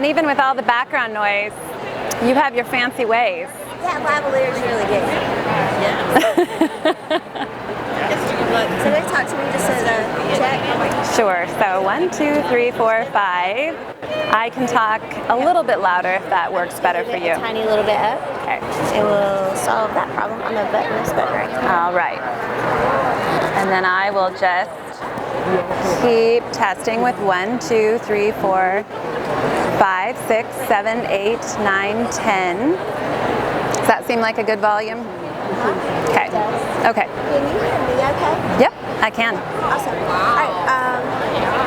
And even with all the background noise, you have your fancy ways. Yeah, lavalier's really good. Yeah. So they talk to me just as a check? Sure. So 1, 2, 3, 4, 5. I can talk a little bit louder if that works better for you. A tiny little bit up. Okay. It will solve that problem. I'm going to button this button right here. All right. And then I will just keep testing with 1, 2, 3, 4, 5, 6, 7, 8, 9, 10. Does that seem like a good volume? Okay. Okay. Can you hear me okay? Yep, I can. Awesome. All right. I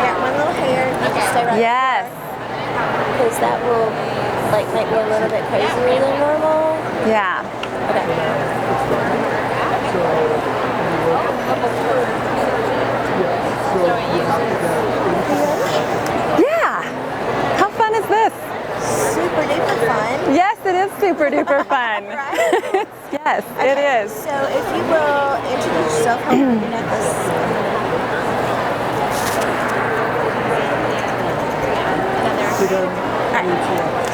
got one little hair. You can stay right Yes. because that will like make me a little bit crazier than normal. Yeah. Okay. Yeah. How fun is this? Super duper fun. Yes, it is super duper fun. Right? Yes, Okay, it is. So if you will introduce yourself, hold on your necklace. Alright.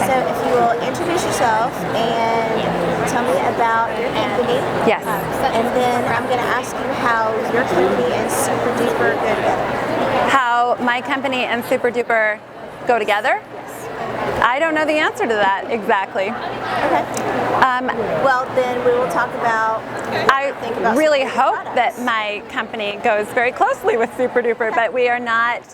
So if you will introduce yourself and tell me about your company. Yes. And then I'm going to ask you how your company and Super Duper go together. How my company and Super Duper go together? I don't know the answer to that exactly. Okay. Well, then we will talk about. I really hope that my company goes very closely with Super Duper, but we are not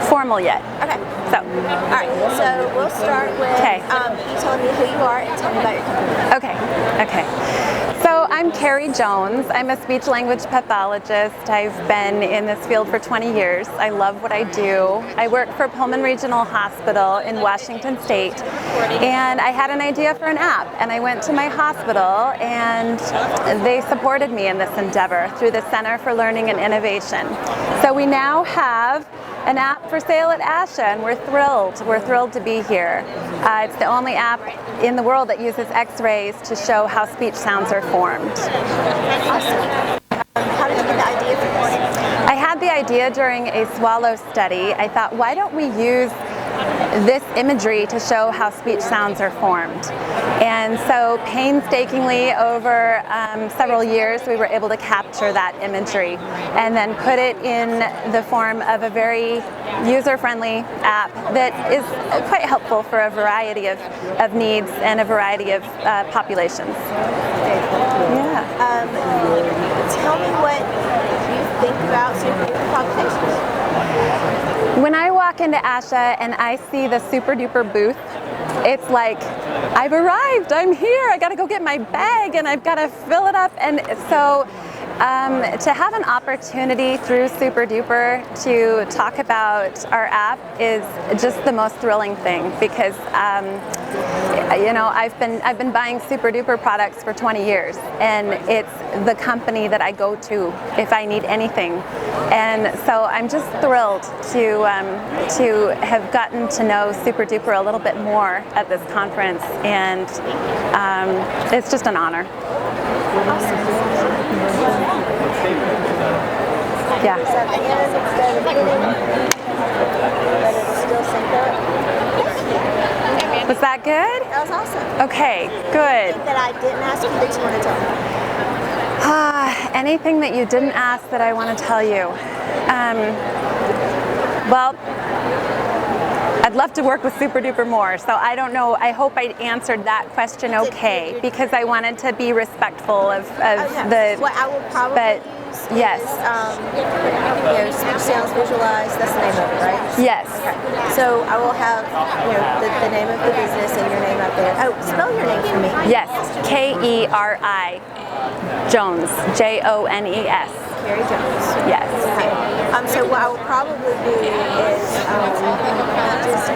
formal yet. Okay. So. All right. So we'll start with you telling me who you are and tell me about your company. Okay. Okay. So I'm Carrie Jones. I'm a speech language pathologist. I've been in this field for 20 years. I love what I do. I work for Pullman Regional Hospital in Washington State, and I had an idea for an app, and I went to my hospital, and they supported me in this endeavor through the Center for Learning and Innovation. So we now have an app for sale at ASHA, and we're thrilled. We're thrilled to be here. It's the only app in the world that uses X-rays to show how speech sounds are formed. Awesome. How did you get the idea for this? I had the idea during a swallow study. I thought, why don't we use this imagery to show how speech sounds are formed? And so painstakingly over several years we were able to capture that imagery and then put it in the form of a very user-friendly app that is quite helpful for a variety of needs and a variety of populations. Yeah. Tell me what you think about Super Duper populations. When I walk into ASHA and I see the Super Duper booth, it's like, I've arrived, I'm here, I gotta go get my bag and I've gotta fill it up. And so to have an opportunity through Super Duper to talk about our app is just the most thrilling thing, because you know, I've been buying Super Duper products for 20 years, and it's the company that I go to if I need anything. And so I'm just thrilled to have gotten to know Super Duper a little bit more at this conference, and it's just an honor. Awesome. Yeah. So at the end, instead of beginning, but it'll still sync up. Was that good? That was awesome. Okay, good. Anything that I didn't ask you that you want to tell me? Anything that you didn't ask that I want to tell you? Well, I'd love to work with Super Duper more, so I don't know. I hope I answered that question okay, because I wanted to be respectful of the. What I will probably use yes. is, speech sounds visualized. That's the name of it, right? Yes. Okay. So I will have the name of the business and your name up there. Oh, spell your name for me. Yes. Keri Jones. Jones. Carrie Jones. Yes. Okay. So what I will probably do is just